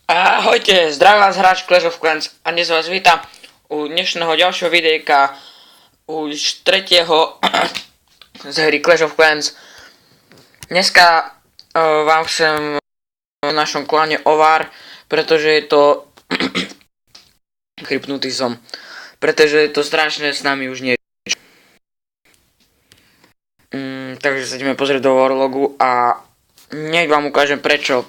Ahojte, zdravím vás hráč Clash of Clans a dnes vás vítam u dnešného ďalšieho videjka už tretieho z hry Clash of Clans. Dneska vám chcem v našom kláne Ovar, pretože je to chrypnutý som, pretože je to strašné, s nami už nie. Takže sa ideme pozrieť do Warlogu a hneď vám ukážem prečo.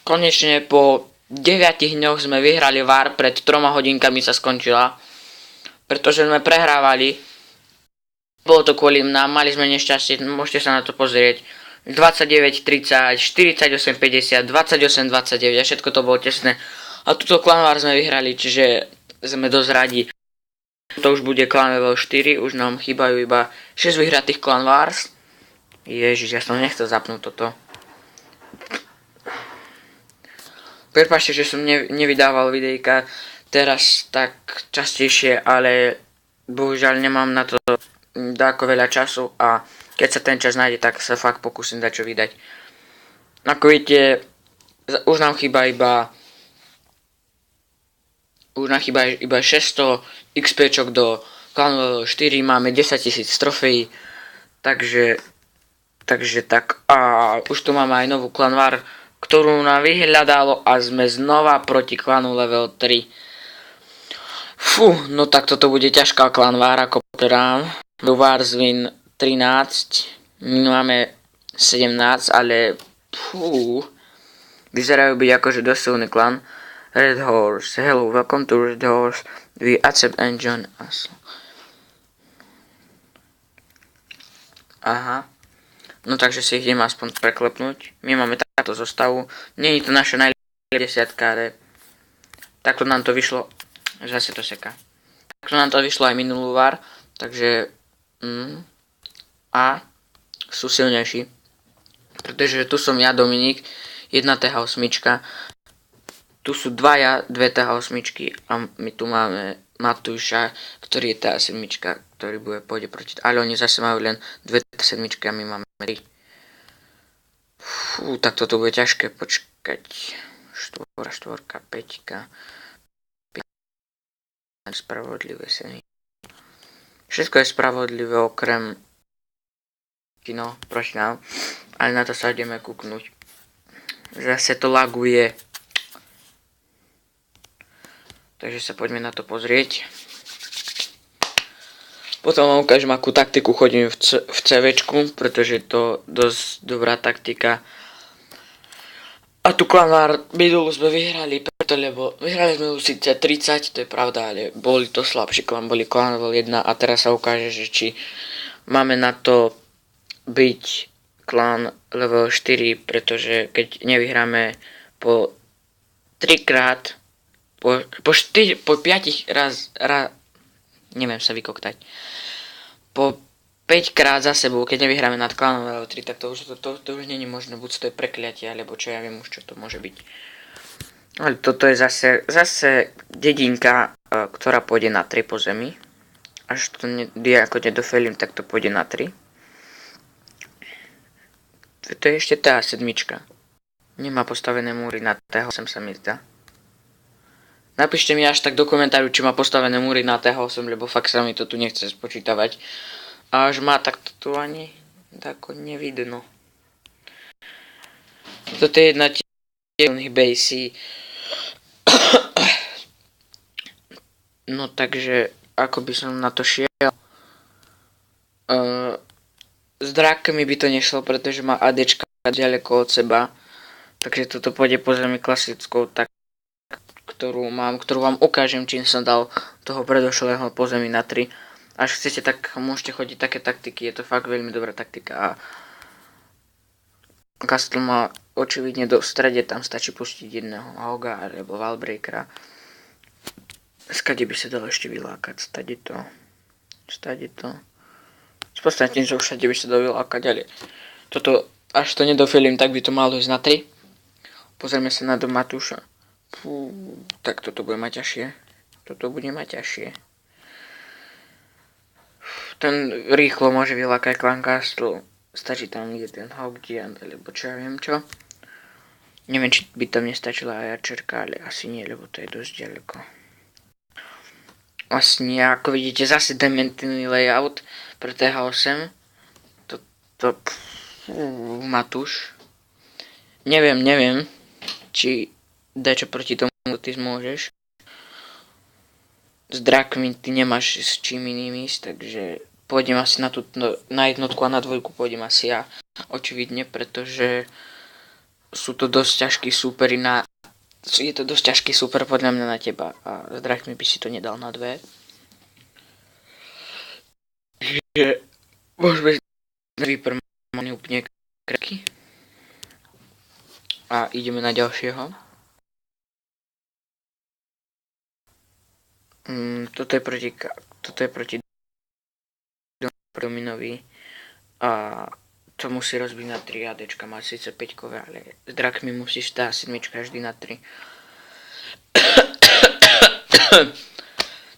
Konečne po 9 dňoch sme vyhrali VAR, pred 3 hodinkami sa skončila, pretože sme prehrávali. Bolo to kvôli nám, mali sme nešťastie, môžete sa na to pozrieť. 29, 30, 48, 50, 28, 29 a všetko to bolo tesné. A túto clan VAR sme vyhrali, čiže sme dosť radi. To už bude clan level 4, už nám chýbajú iba 6 vyhratých clan VARs. Ježiš, ja som nechcel zapnúť toto. Prepáčte, že som nevydával videjka teraz tak častejšie, ale bohužiaľ nemám na to dáko veľa času a keď sa ten čas nájde, tak sa fakt pokúsim dať čo vydať. Ako vidíte, už nám chýba iba 600 XPčok do klanu 4, máme 10 000 trofejí, takže tak a už tu máme aj novú clan VAR, ktorú nám vyhľadalo a sme znova proti klanu level 3. Fú, no tak toto bude ťažká clan VAR, ako pozerám. Do VARs win 13, my máme 17, ale fú, vyzerajú byť akože dosť silný klan. Red Horse, hello, welcome to Red Horse, we accept and join us. Aha. No takže si ich idem aspoň preklepnúť. My máme takto zostavu. Nie je to naša najlepšia desiatka, ale takto nám to vyšlo. Zase to seká. Takto nám to vyšlo aj minulú VAR. Takže a sú silnejší. Pretože tu som ja, Dominik, 1 TH8. Tu sú dvaja, 2 TH8 a my tu máme Matúša, ktorý je TH7, ktorý pôjde proti. Ale oni zase majú len 2 TH7 a my máme 3. Fú, tak toto bude ťažké, počkať. 4, 5. Spravodlivé sa nie. Všetko je spravodlivé okrem kino proti nám, ale na to sa ideme kúknúť. Zase to laguje. Takže sa poďme na to pozrieť. Potom vám ukážem, akú taktiku chodím v CVčku, pretože je to dosť dobrá taktika. A tu clan VAR minulú sme vyhrali, preto lebo vyhrali sme ju síce 30, to je pravda, ale boli to slabší clan, boli clan level 1 a teraz sa ukáže, že či máme na to byť clan level 4, pretože keď nevyhráme po 3 krát, po 5 raz, neviem sa vykoktať. Po 5 krát za sebou, keď nevyhráme nad klanom level 3, tak to už nie je možné, buď to je prekliatie, alebo čo ja viem už, čo to môže byť. Ale toto je zase dedinka, ktorá pôjde na 3 po zemi. Až to ako nedofelím, tak to pôjde na 3. To je ešte TH7. Nemá postavené múry na TH8, sa mi zdá. Napíšte mi až tak do komentáru, či má postavené múry na TH8, lebo fakt sa mi to tu nechce spočítavať. A až má, tak to tu ani tako nevidno. Toto je jedna tieľných basí. No takže, ako by som na to šiel. S drákami by to nešlo, pretože má ADčka ďaleko od seba. Takže toto pôjde po zemi klasickou, tak ktorú vám ukážem, čím som dal toho predošlého po zemi na 3. Až chcete, tak môžete chodiť také taktiky, je to fakt veľmi dobrá taktika a Castle má očividne do strede, tam stačí pustiť jedného Auga alebo Wallbreakera. Skade by sa dalo ešte vylákať, stade to. S podstatným, že všade by sa dalo vylákať, ale toto, až to nedofilím, tak by to malo ísť na 3. Pozrieme sa na dom Matúša. Fú, tak toto bude mať ťažšie. Ten rýchlo môže vylákať clan Castle. Stačí tam ide ten Hawk Giant, alebo čo ja viem čo. Neviem, či by tam nestačila aj Archerka, ale asi nie, lebo to je dosť ďaleko. Vlastne, ako vidíte, zase dementný layout pre TH8. Matúš. Neviem, či dačo proti tomu ty môžeš. S drakmi ty nemáš s čím iným ísť, takže pôjdem asi na jednotku a na dvojku pôjdem asi ja. Očividne, pretože sú to dosť ťažkí súperi je to dosť ťažký súper podľa mňa na teba a s drakmi by si to nedal na dve. Takže môžeme vyprmať úplne kreky. A ideme na ďalšieho. Toto je proti Dominovi a to musí rozbiť na 3 ADčka, má síce 5-kové, ale s drakmi musíš tá 7 vždy na 3.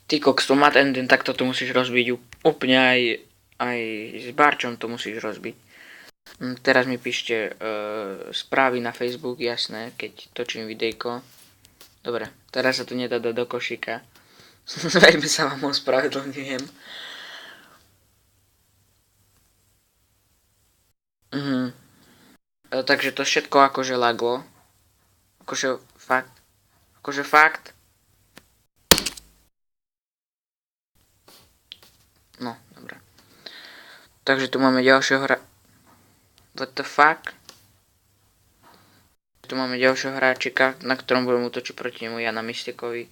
Ty koks, to mat enden, tak toto musíš rozbiť úplne aj s barčom to musíš rozbiť. Teraz mi píšte správy na Facebook, jasné, keď točím videjko. Dobre, teraz sa to nedá dať do košíka. Veľmi sa vám ospravedlňujem. Takže to všetko akože laglo. Akože fakt. No, dobre. Takže tu máme ďalšieho What the fuck? Tu máme ďalšieho hráčika, na ktorom budem útočiť proti nemu ja na Mystikovi.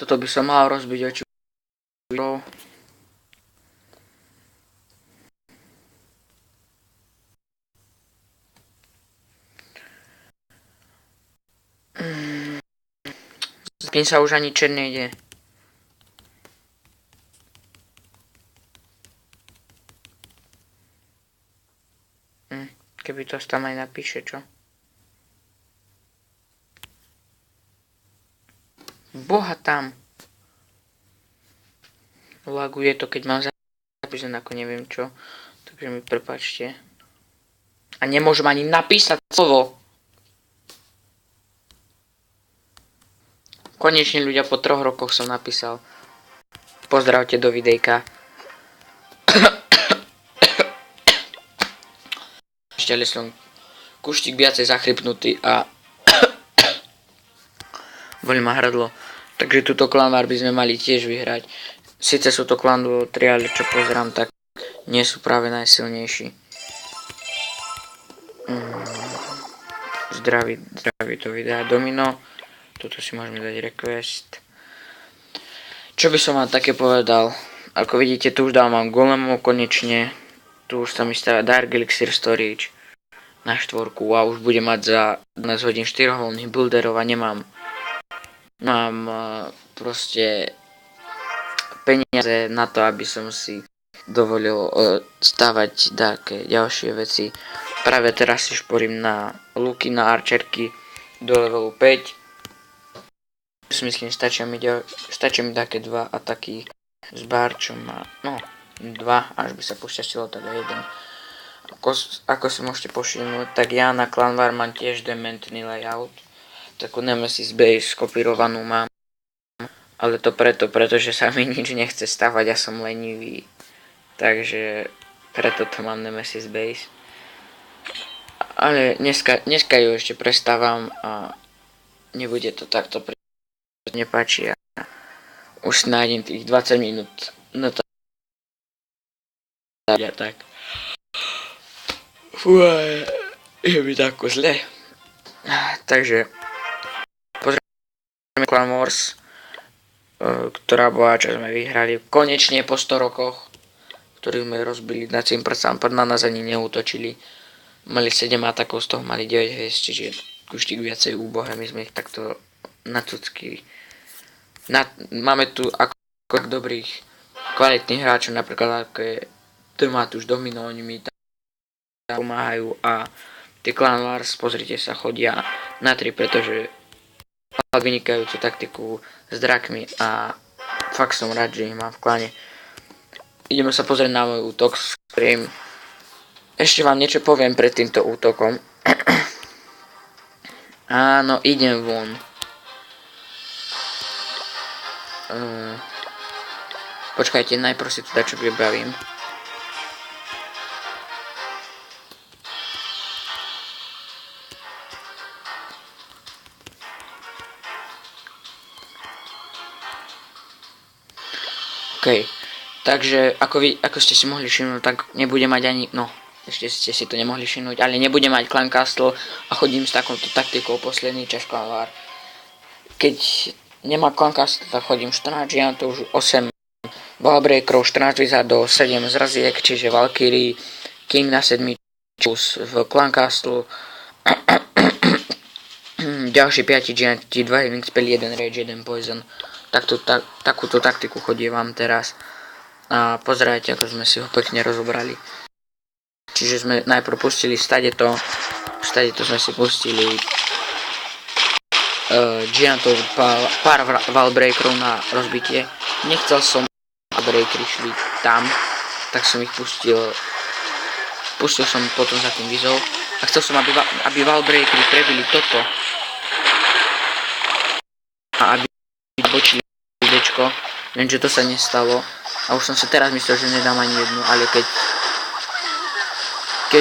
Toto by som mal rozbiť oči. S tým sa už ani čer nejde. Keby to tam aj napíše, čo? Boha tam. Laguje to, keď mám zapísať ako neviem čo. Takže mi prepáčte. A nemôžem ani napísať slovo. Konečne ľudia, po 3 rokoch som napísal. Pozdravte do videjka. Ešte som kuštík viacej zachrypnutý a boli ma hrdlo. Takže túto klanvár by sme mali tiež vyhrať. Sice sú to klan duo 3, ale čo pozerám, tak nie sú práve najsilnejší. Zdraví to videa Domino. Tuto si môžeme dať request. Čo by som vám také povedal? Ako vidíte, tu už dávam golemov konečne. Tu už sa mi stáva Dark Elixir Storage na 4 a už budem mať za 12 hodín 4 voľných builderov a nemám proste peniaze na to, aby som si dovolil stavať také ďalšie veci. Práve teraz si šporím na luky, na archerky do levelu 5. Myslím, stačia mi také 2 ataky s barčom a no 2, až by sa pošťastilo tak aj 1. Ako si môžete povšimnúť, tak ja na Clanvar mám tiež dementný layout. Takú Nemesis base kopírovanú mám. Ale to pretože sa mi nič nechce stavať a som lenivý. Takže preto to mám Nemesis base. Ale dneska ju ešte prestávam a nebude to takto, pretože nepáči a už nájdem tých 20 minút na to. Tak. Je mi tako zle. Takže pozrieme Clan Wars, ktorá bola, čo sme vyhrali konečne po 100 rokoch, ktorý sme rozbili na Cimper na nás ani neútočili. Mali 7 atakov, z toho mali 9 hviezd, čiže kuštík viacej úbohé, my sme ich takto nacuckili. Máme tu ako dobrých kvalitných hráčov, napríklad ako je Matúš Domino, oni mi tam pomáhajú a tie Clan Wars, pozrite sa, chodia na 3, pretože mám vynikajúcu taktiku s drakmi a fakt som rád, že ich mám v klane. Ideme sa pozrieť na môj útok, s ktorým ešte vám niečo poviem pred týmto útokom. Áno, idem von. Počkajte, najprv si tu dačo vybavím. OK, takže ako ste si mohli všimnúť, tak nebude mať ani, no, ešte ste si to nemohli všimnúť, ale nebude mať Clan Castle a chodím s takouto taktikou posledný čas Clan War. Keď nemá Clan Castle, tak chodím 14 giantov, už 8 Wallbreakerov, 14 Wizardov, 7 zraziek, čiže Valkyrie, King na 7 v Clan Castle, ďalší 5 gianti, 2 healing spell, 1 rage, 1 poison. Takúto taktiku chodím teraz. A pozerajte, ako sme si ho pekne rozobrali. Čiže sme najprv pustili stadeto sme si pustili giantov, pár Wallbreakerov na rozbitie. Nechcel som, aby Wallbreakery šli tam, tak som ich pustil som potom za tým vizou. A chcel som, aby Wallbreakery prebili toto. A aby bočili dečko, lenže to sa nestalo. A už som sa teraz myslel, že nedám ani jednu, ale keď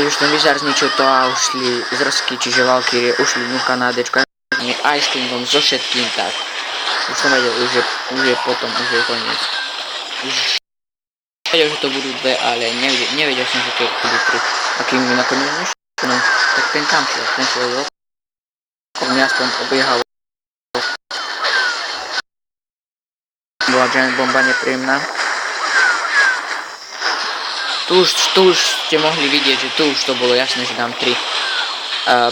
už ten Wizard zničil to a už šli zrsky, čiže Valkyrie, ušli vnúka na dečko, Ice Kingom so všetkým, tak už som vedel, už je potom, už je koniec. Už vedel, že to budú dve, ale nevedel som, že to budú tri. A kým mi nakoniec nešlo, no, tak ten tam šiel, ten šiel mňa aspoň obiehal. Bola giant bomba nepríjemná. Tu už ste mohli vidieť, že tu už to bolo jasné, že dám 3.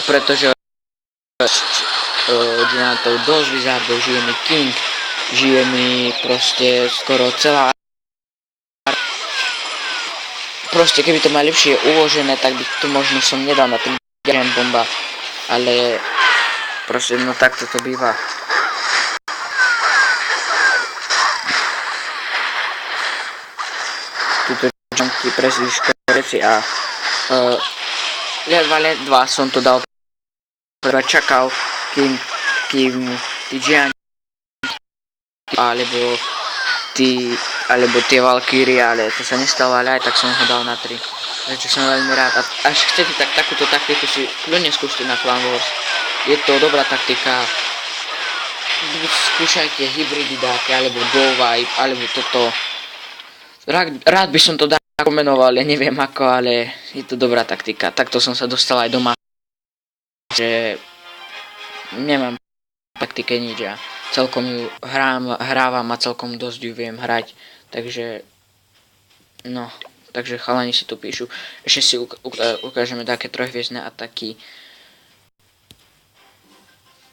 Pretože giantov, dosť Wizardov, žije mi King, žije mi proste skoro celá. Proste keby to mal lepšie uložené, tak by to možno som nedal na ten giant bomba. Ale proste no takto to býva. Tuto jumpy presli škoreci a let 2 som to dal, čakal, kým tí gianti alebo tie Valkyrie, ale to sa nestalo, ale aj tak som ho dal na 3. Takže som veľmi rád. A až chcete, tak takúto taktiku si kľudne skúšte na Clan Wars. Je to dobrá taktika. Skúšajte hybridy dáke, alebo Go Vibe, alebo toto. Rád by som to pomenoval, ale neviem ako, ale je to dobrá taktika. Takto som sa dostal aj doma, že nemám taktike nič a celkom ju hrávam a celkom dosť ju viem hrať, takže no, takže chalani si tu píšu. Ešte si ukážeme také trojhviezdne ataky,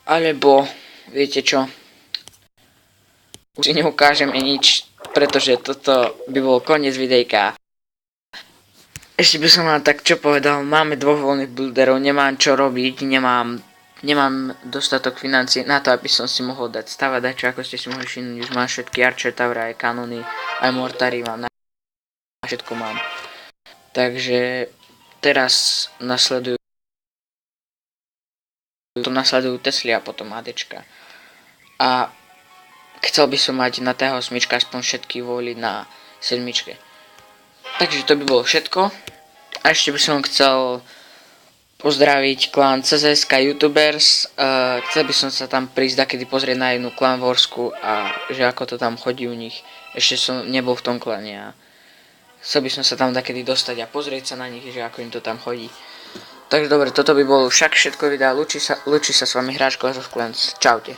alebo viete čo, už si neukážeme nič, pretože toto by bol koniec videjka. Ešte by som vám tak čo povedal, máme dvoch voľných builderov, nemám čo robiť, nemám dostatok financií na to, aby som si mohol dať stavať dačo, ako ste si mohli všimnúť, už mám všetky Archer Tower, aj kanóny, aj mortári mám, všetko mám. Takže teraz nasledujú Tesly a potom ADčka. A chcel by som mať na T8 aspoň všetky voľy na 7. Takže to by bolo všetko. A ešte by som chcel pozdraviť klan CZSK YouTubers. Chcel by som sa tam prísť dakedy pozrieť na jednu Clan Warsku a že ako to tam chodí u nich. Ešte som nebol v tom klane a chcel by som sa tam dakedy dostať a pozrieť sa na nich, že ako im to tam chodí. Takže dobre, toto by bolo však všetko videa. Lúči sa s vami hráč Clash of Clans. Čaute.